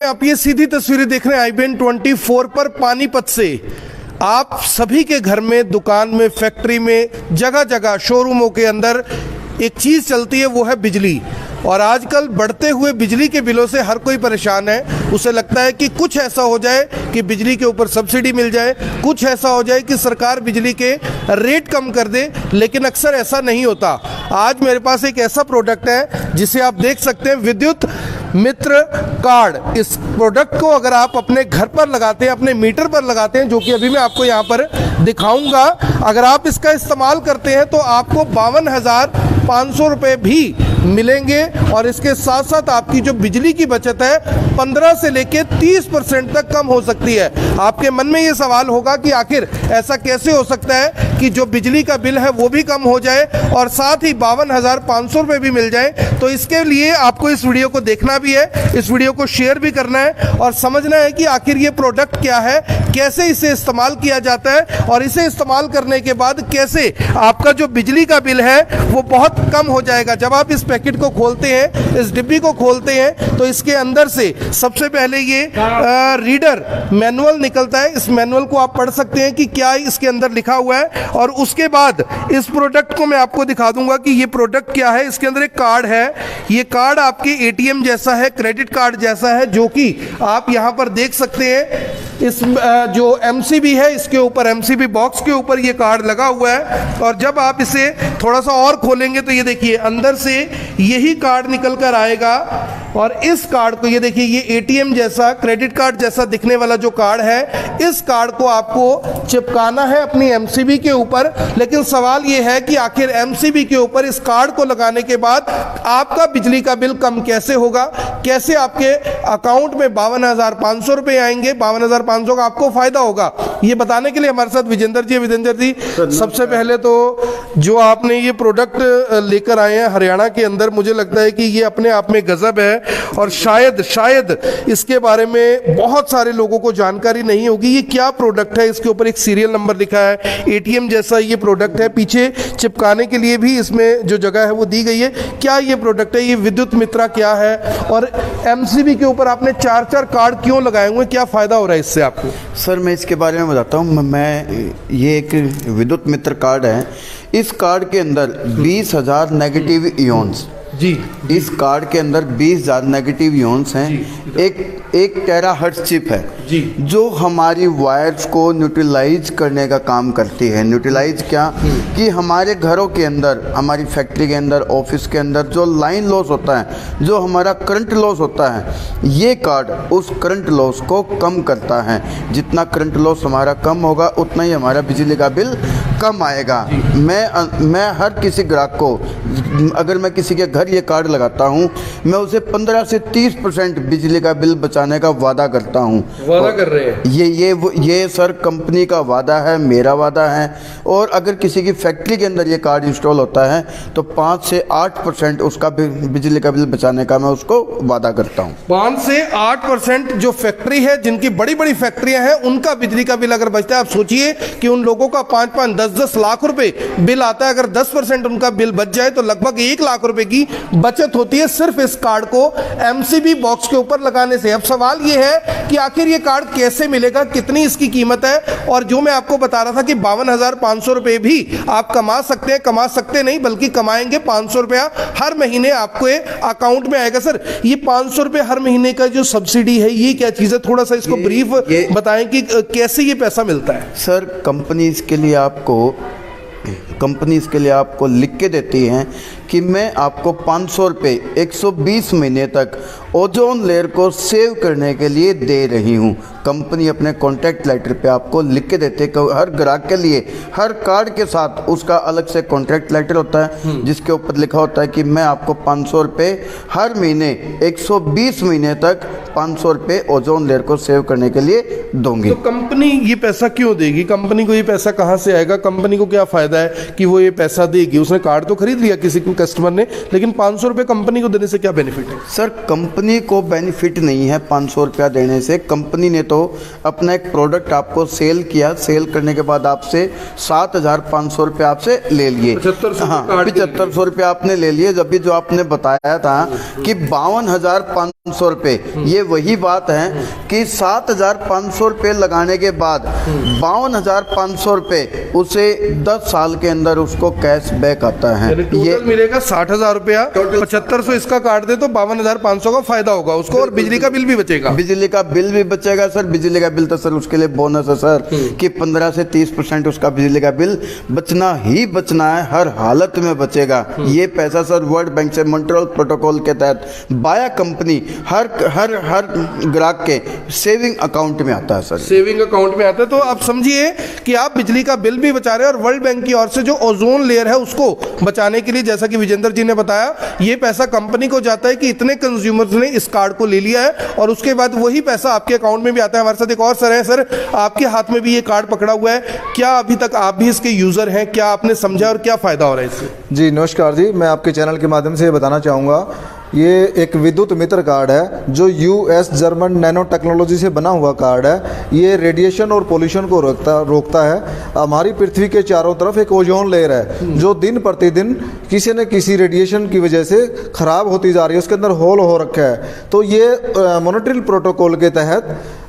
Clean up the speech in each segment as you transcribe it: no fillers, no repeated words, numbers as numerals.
आप ये सीधी तस्वीरें देख रहे हैं IBN 24 पर पानीपत से। आप सभी के घर में, दुकान में, फैक्ट्री में, जगह जगह शोरूमों के अंदर एक चीज़ चलती है, वो है बिजली। और आजकल बढ़ते हुए बिजली के बिलों से हर कोई परेशान है। उसे लगता है कि कुछ ऐसा हो जाए कि बिजली के ऊपर सब्सिडी मिल जाए, कुछ ऐसा हो जाए कि सरकार बिजली के रेट कम कर दे, लेकिन अक्सर ऐसा नहीं होता। आज मेरे पास एक ऐसा प्रोडक्ट है जिसे आप देख सकते हैं, विद्युत मित्र कार्ड। इस प्रोडक्ट को अगर आप अपने घर पर लगाते हैं, अपने मीटर पर लगाते हैं, जो कि अभी मैं आपको यहाँ पर दिखाऊंगा, अगर आप इसका इस्तेमाल करते हैं तो आपको 52,500 रुपये भी मिलेंगे। और इसके साथ साथ आपकी जो बिजली की बचत है 15 से लेकर 30% तक कम हो सकती है। आपके मन में ये सवाल होगा कि आखिर ऐसा कैसे हो सकता है कि जो बिजली का बिल है वो भी कम हो जाए और साथ ही 52,500 रुपये भी मिल जाए। तो इसके लिए आपको इस वीडियो को देखना भी है, इस वीडियो को शेयर भी करना है और समझना है कि आखिर ये प्रोडक्ट क्या है, कैसे इसे इस्तेमाल किया जाता है और इसे इस्तेमाल करने के बाद कैसे आपका जो बिजली का बिल है वो बहुत कम हो जाएगा। जब आप इस पैकेट को खोलते हैं, इस डिब्बी को खोलते हैं, तो इसके अंदर से सबसे पहले ये रीडर मैनुअल निकलता है। इस मैनुअल को आप पढ़ सकते हैं कि क्या इसके अंदर लिखा हुआ है और उसके बाद इस प्रोडक्ट को मैं आपको दिखा दूंगा कि ये प्रोडक्ट क्या है। इसके अंदर एक कार्ड है, ये कार्ड आपके ATM जैसा है, क्रेडिट कार्ड जैसा है, जो कि आप यहाँ पर देख सकते हैं। इस जो MCB है, इसके ऊपर MCB बॉक्स के ऊपर ये कार्ड लगा हुआ है और जब आप इसे थोड़ा सा और खोलेंगे तो ये देखिए अंदर से यही कार्ड निकल कर आएगा। और इस कार्ड को, ये देखिए, ये ATM जैसा, क्रेडिट कार्ड जैसा दिखने वाला जो कार्ड है, इस कार्ड को आपको चिपकाना है अपनी MCB के ऊपर। लेकिन सवाल ये है कि आखिर MCB के ऊपर इस कार्ड को लगाने के बाद आपका बिजली का बिल कम कैसे होगा, कैसे आपके अकाउंट में 52,500 रुपये आएंगे, 52,500 का आपको फायदा होगा, ये बताने के लिए हमारे साथ विजेंद्र जी। विजेंद्र जी, सबसे पहले तो जो आपने ये प्रोडक्ट लेकर आए हैं हरियाणा के अंदर, मुझे लगता है कि ये अपने आप में गजब है और शायद इसके बारे में बहुत सारे लोगों को जानकारी नहीं होगी। ये क्या प्रोडक्ट है? इसके ऊपर एक सीरियल नंबर लिखा है, ATM जैसा ये प्रोडक्ट है, पीछे चिपकाने के लिए भी इसमें जो जगह है वो दी गई है। क्या ये प्रोडक्ट है? ये विद्युत मित्रा क्या है? और MCB के ऊपर आपने 4-4 कार्ड क्यों लगाए हुए, क्या फायदा हो रहा है इससे आपको? सर, मैं इसके बारे में बताता हूँ। ये एक विद्युत मित्र कार्ड है। इस कार्ड के अंदर 20,000 नेगेटिव इयॉन्स जी, इस कार्ड के अंदर 20,000 नेगेटिव इयॉन्स हैं। एक टेराहर्ट्ज चिप है जी, जो हमारी वायर्स को न्यूट्रलाइज करने का काम करती है। न्यूट्रलाइज क्या कि हमारे घरों के अंदर, हमारी फैक्ट्री के अंदर, ऑफिस के अंदर जो लाइन लॉस होता है, जो हमारा करंट लॉस होता है, ये कार्ड उस करंट लॉस को कम करता है। जितना करंट लॉस हमारा कम होगा उतना ही हमारा बिजली का बिल कम आएगा। मैं हर किसी ग्राहक को, अगर मैं किसी के घर ये कार्ड लगाता हूँ, मैं उसे 15 से 30% बिजली का बिल बचाने का वादा करता हूँ। वादा कर रहे हैं? ये सर कंपनी का वादा है, मेरा वादा है। और अगर किसी की फैक्ट्री के अंदर ये कार्ड इंस्टॉल होता है तो 5 से 8% उसका बिजली का बिल बचाने का मैं उसको वादा करता हूँ। 5 से 8% जो फैक्ट्री है, जिनकी बड़ी बड़ी फैक्ट्रियां हैं, उनका बिजली का बिल अगर बचता है, आप सोचिए कि उन लोगों का 5-5, 10-10 लाख रुपए बिल आता है। अगर 10% उनका बिल बच जाए तो लगभग 1 लाख रुपए की बचत होती है सिर्फ इस कार्ड को MCB बॉक्स के ऊपर लगाने से। अब सवाल यह है कि आखिर ये कार्ड कैसे मिलेगा, कितनी इसकी कीमत है? और जो मैं आपको बता रहा था कि 52,500 रुपए भी आप कमा सकते नहीं बल्कि कमाएंगे। 500 रुपया हर महीने आपके अकाउंट में आएगा। सर, ये 500 रुपये हर महीने का जो सब्सिडी है, ये क्या चीज़ है? थोड़ा सा इसको ब्रीफ बताएं कि कैसे ये पैसा मिलता है। सर, कंपनी इसके लिए आपको लिख के देती हैं कि मैं आपको 500 रुपये 120 महीने तक ओजोन लेयर को सेव करने के लिए दे रही हूँ। कंपनी अपने कॉन्टैक्ट लेटर पे आपको लिख के देते हैं कि हर ग्राहक के लिए, हर कार्ड के साथ उसका अलग से कॉन्ट्रैक्ट लेटर होता है जिसके ऊपर लिखा होता है कि मैं आपको 500 रुपये हर महीने 120 महीने तक 500 रुपये ओजोन लेयर को सेव करने के लिए दूंगी। तो कंपनी ये पैसा क्यों देगी? कंपनी को ये पैसा कहाँ से आएगा? कंपनी को क्या फ़ायदा है कि वो ये पैसा देगी? उसने कार्ड तो खरीद लिया, किसी कस्टमर ने, लेकिन 500 रुपये कंपनी को देने से क्या बेनिफिट है? सर कंपनी को बेनिफिट नहीं है 500 रुपया देने से। कंपनी ने तो अपना एक प्रोडक्ट आपको सेल किया, सेल करने के बाद आपसे 7,500 रुपये आपसे ले लिए। 7500 हाँ, 7500 रुपये आपने ले लिए। जब भी जो आपने बताया था कि 52,500 रुपये, ये वही बात है कि 7,500 रुपये लगाने के बाद 52,500 रुपये उसे 10 साल के अंदर उसको कैश बैक आता है। ये मिलेगा 60,000 रुपया, 7500 इसका काट दे तो 52,500 का फायदा होगा उसको, और बिजली का बिल भी बचेगा। बिजली का बिल भी बचेगा सर। बिजली का बिल तो सर उसके लिए बोनस है सर कि 15 से 30% उसका बिजली का बिल बचना ही बचना है, हर हालत में बचेगा। ये पैसा सर वर्ल्ड बैंक से मॉन्ट्रियल प्रोटोकॉल के तहत बाया कंपनी हर हर हर ग्राहक के सेविंग अकाउंट में आता है सर। सेविंग अकाउंट में आता है। तो आप समझिए कि आप बिजली का बिल भी बचा रहे हैं और वर्ल्ड बैंक की ओर से जो ओजोन लेयर है उसको बचाने के लिए, जैसा कि विजेंद्र जी ने बताया, ये पैसा कंपनी को जाता है कि इतने कंज्यूमर्स ने इस कार्ड को ले लिया है और उसके बाद वही पैसा आपके अकाउंट में भी आता है। हमारे साथ एक और सर है। सर, आपके हाथ में भी ये कार्ड पकड़ा हुआ है, क्या अभी तक आप भी इसके यूजर हैं? क्या आपने समझा और क्या फायदा हो रहा है इससे? जी नमस्कार जी, मैं आपके चैनल के माध्यम से ये बताना चाहूँगा, ये एक विद्युत मित्र कार्ड है जो यूएस जर्मन नैनो टेक्नोलॉजी से बना हुआ कार्ड है। ये रेडिएशन और पोल्यूशन को रोकता है। हमारी पृथ्वी के चारों तरफ एक ओजोन लेयर है जो दिन प्रतिदिन किसी न किसी रेडिएशन की वजह से ख़राब होती जा रही है, उसके अंदर होल हो रखा है। तो ये मॉन्ट्रियल प्रोटोकॉल के तहत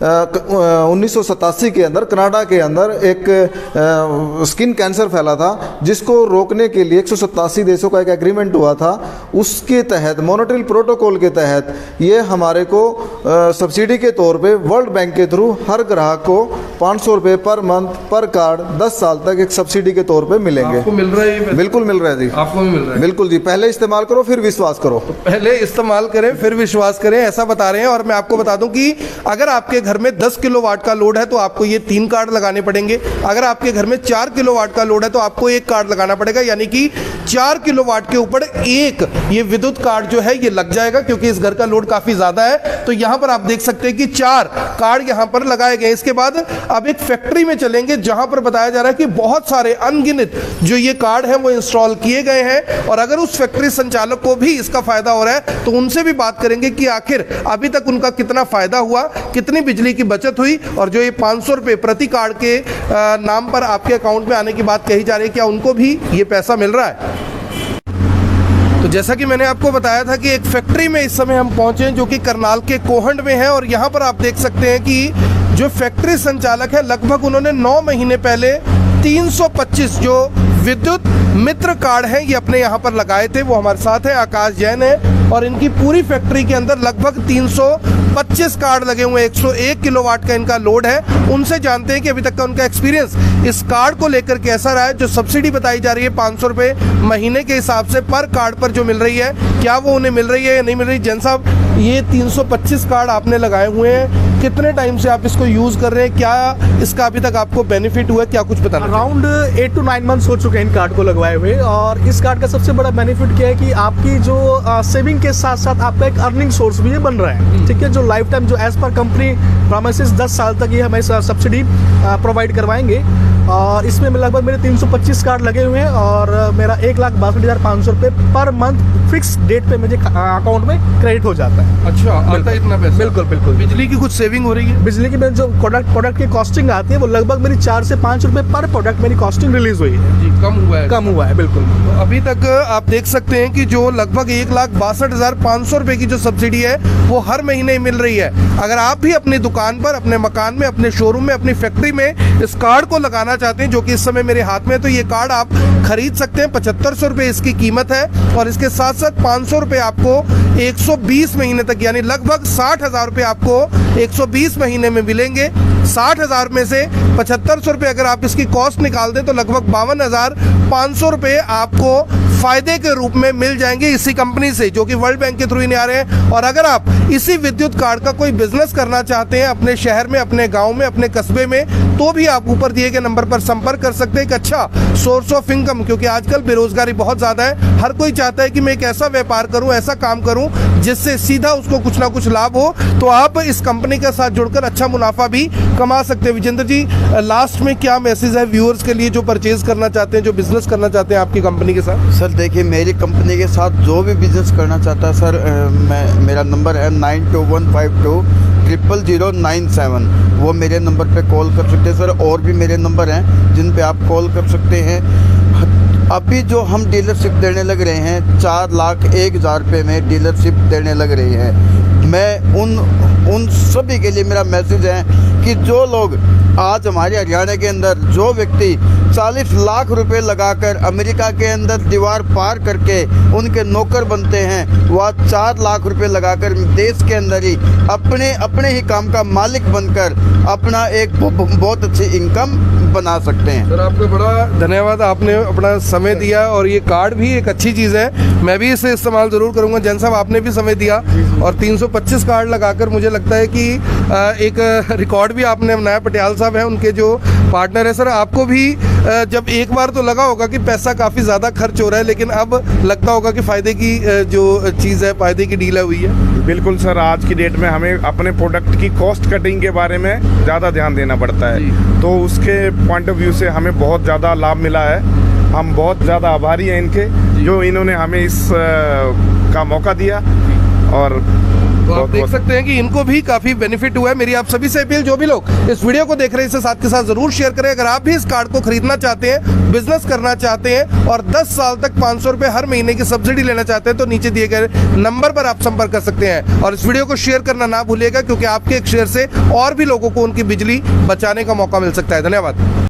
1987 के अंदर कनाडा के अंदर एक स्किन कैंसर फैला था, जिसको रोकने के लिए 187 देशों का एक एग्रीमेंट हुआ था। उसके तहत मॉन्ट्रियल प्रोटोकॉल के तहत ये हमारे को सब्सिडी के तौर पे वर्ल्ड बैंक के थ्रू हर ग्राहक को 500 रुपये पर मंथ पर कार्ड 10 साल तक एक सब्सिडी के तौर पे मिलेंगे। आपको मिल रहा है ये? बिल्कुल मिल रहा है जी। आपको भी मिल रहा है? बिल्कुल जी। पहले इस्तेमाल करो फिर विश्वास करो। पहले इस्तेमाल करें फिर विश्वास करें, ऐसा बता रहे हैं। और मैं आपको बता दूं कि अगर आपके घर में 10 किलोवाट का लोड है तो आपको ये 3 कार्ड लगाने पड़ेंगे। अगर आपके घर में 4 किलोवाट का लोड है तो आपको 1 कार्ड लगाना पड़ेगा, यानी कि 4 किलोवाट के ऊपर एक ये विद्युत कार्ड जो है ये लग जाएगा, क्योंकि इस घर का लोड काफी ज्यादा है। तो यहां पर आप देख सकते हैं कि 4 कार्ड यहां पर लगाए गए। इसके बाद अब एक फैक्ट्री में चलेंगे जहां पर बताया जा रहा है कि बहुत सारे अनगिनत जो ये कार्ड है वो इंस्टॉल किए गए हैं, और अगर उस फैक्ट्री संचालक को भी इसका फायदा हो रहा है तो उनसे भी बात करेंगे कि आखिर अभी तक उनका कितना फायदा हुआ, कितनी बिजली की बचत हुई, और जो ये 500 रुपये प्रति कार्ड के नाम पर आपके अकाउंट में आने की बात कही जा रही है, क्या उनको भी ये पैसा मिल रहा है? तो जैसा कि मैंने आपको बताया था कि एक फैक्ट्री में इस समय हम पहुंचे हैं जो कि करनाल के कोहंड में है, और यहाँ पर आप देख सकते हैं कि जो फैक्ट्री संचालक है लगभग उन्होंने 9 महीने पहले 325 जो विद्युत मित्र कार्ड हैं ये अपने यहाँ पर लगाए थे। वो हमारे साथ है, आकाश जैन है, और इनकी पूरी फैक्ट्री के अंदर लगभग 325 कार्ड लगे हुए हैं। 101 किलोवाट का इनका लोड है। उनसे जानते हैं कि अभी तक का उनका एक्सपीरियंस इस कार्ड को लेकर कैसा रहा है। जो सब्सिडी बताई जा रही है 500 रुपये महीने के हिसाब से पर कार्ड पर जो मिल रही है, क्या वो उन्हें मिल रही है या नहीं मिल रही? जैन साहब, ये 325 कार्ड आपने लगाए हुए हैं, कितने टाइम से आप इसको यूज कर रहे हैं? क्या इसका अभी तक आपको बेनिफिट हुआ है? क्या कुछ बताना? अराउंड 8 to 9 मंथ्स हो चुके हैं इन कार्ड को लगवाए हुए, और इस कार्ड का सबसे बड़ा बेनिफिट क्या है कि आपकी जो सेविंग के साथ साथ आपका एक अर्निंग सोर्स भी ये बन रहा है। ठीक है, जो लाइफ टाइम जो एज पर कंपनी प्रोमिसेस 10 साल तक ये हमें सब्सिडी प्रोवाइड करवाएंगे, और इसमें लगभग मेरे 325 कार्ड लगे हुए हैं, और मेरा 1,62,500 रुपये पर मंथ फिक्स डेट पे मुझे अकाउंट में क्रेडिट हो जाता है। अच्छा, आता है इतना पैसा? बिल्कुल बिल्कुल। बिजली की कुछ सेविंग हो रही है? बिजली की जो प्रोडक्ट की कॉस्टिंग आती है वो लगभग मेरी 4 से 5 रुपये पर प्रोडक्ट मेरी कॉस्टिंग रिलीज हुई है। जी, कम हुआ है। बिल्कुल। तो अभी तक आप देख सकते हैं कि जो लगभग 1,62,500 रुपये की जो सब्सिडी है वो हर महीने मिल रही है। अगर आप भी अपनी दुकान पर, अपने मकान में, अपने शोरूम में, अपनी फैक्ट्री में इस कार्ड को लगाना चाहते हैं जो कि इस समय मेरे हाथ में है, तो ये कार्ड आप खरीद सकते हैं। 7500 रुपये इसकी कीमत है, और इसके साथ साथ 500 रुपये आपको 120 महीने तक, यानी लगभग 60,000 रुपये आपको 120 महीने में मिलेंगे। 60,000 में से 7500 रुपये अगर आप इसकी कॉस्ट निकाल दें तो लगभग 52,500 रुपये आपको फायदे के रूप में मिल जाएंगे इसी कंपनी से, जो कि वर्ल्ड बैंक के थ्रू ही आ रहे हैं। और अगर आप इसी विद्युत कार्ड का कोई बिजनेस करना चाहते हैं अपने शहर में, अपने गांव में, अपने कस्बे में, तो भी आप ऊपर दिए गए नंबर पर संपर्क कर सकते हैं। एक अच्छा सोर्स ऑफ इनकम, क्योंकि आजकल बेरोजगारी बहुत ज़्यादा है, हर कोई चाहता है कि मैं एक ऐसा व्यापार करूं, ऐसा काम करूं जिससे सीधा उसको कुछ ना कुछ लाभ हो, तो आप इस कंपनी के साथ जुड़कर अच्छा मुनाफा भी कमा सकते हैं। विजेंद्र जी, लास्ट में क्या मैसेज है व्यूअर्स के लिए जो परचेज करना चाहते हैं, जो बिजनेस करना चाहते हैं आपकी कंपनी के साथ? सर देखिए, मेरी कंपनी के साथ जो भी बिजनेस करना चाहता है सर, मेरा नंबर है 9215200097। वो मेरे नंबर पे कॉल कर सकते हैं सर। और भी मेरे नंबर हैं जिन पे आप कॉल कर सकते हैं। अभी जो हम डीलरशिप देने लग रहे हैं, 4,01,000 रुपये में डीलरशिप देने लग रही है। मैं उन सभी के लिए मेरा मैसेज है कि जो लोग आज हमारे हरियाणा के अंदर, जो व्यक्ति 40 लाख रुपए लगाकर अमेरिका के अंदर दीवार पार करके उनके नौकर बनते हैं, वह 4 लाख रुपए लगाकर देश के अंदर ही अपने ही काम का मालिक बनकर अपना एक बहुत अच्छी इनकम बना सकते हैं। सर आपका बड़ा धन्यवाद, आपने अपना समय दिया, और ये कार्ड भी एक अच्छी चीज़ है, मैं भी इसे इस्तेमाल ज़रूर करूँगा। जैन साहब, आपने भी समय दिया और 325 कार्ड लगाकर मुझे लगता है कि एक रिकॉर्ड भी आपने बनाया। पटियाल साहब हैं उनके जो पार्टनर है। सर आपको भी जब एक बार तो लगा होगा कि पैसा काफ़ी ज़्यादा खर्च हो रहा है, लेकिन अब लगता होगा कि फ़ायदे की जो चीज़ है, फ़ायदे की डील हुई है। बिल्कुल सर, आज की डेट में हमें अपने प्रोडक्ट की कॉस्ट कटिंग के बारे में ज़्यादा ध्यान देना पड़ता है, तो उसके पॉइंट ऑफ व्यू से हमें बहुत ज़्यादा लाभ मिला है। हम बहुत ज़्यादा आभारी हैं इनके, जो इन्होंने हमें इस का मौका दिया। और तो आप देख सकते हैं कि इनको भी काफी बेनिफिट हुआ है। मेरी आप सभी से अपील, जो भी लोग इस वीडियो को देख रहे हैं इसे साथ के साथ जरूर शेयर करें। अगर आप भी इस कार्ड को खरीदना चाहते हैं, बिजनेस करना चाहते हैं और 10 साल तक 500 रुपए हर महीने की सब्सिडी लेना चाहते हैं, तो नीचे दिए गए नंबर पर आप संपर्क कर सकते हैं। और इस वीडियो को शेयर करना ना भूलिएगा, क्योंकि आपके एक शेयर से और भी लोगों को उनकी बिजली बचाने का मौका मिल सकता है। धन्यवाद।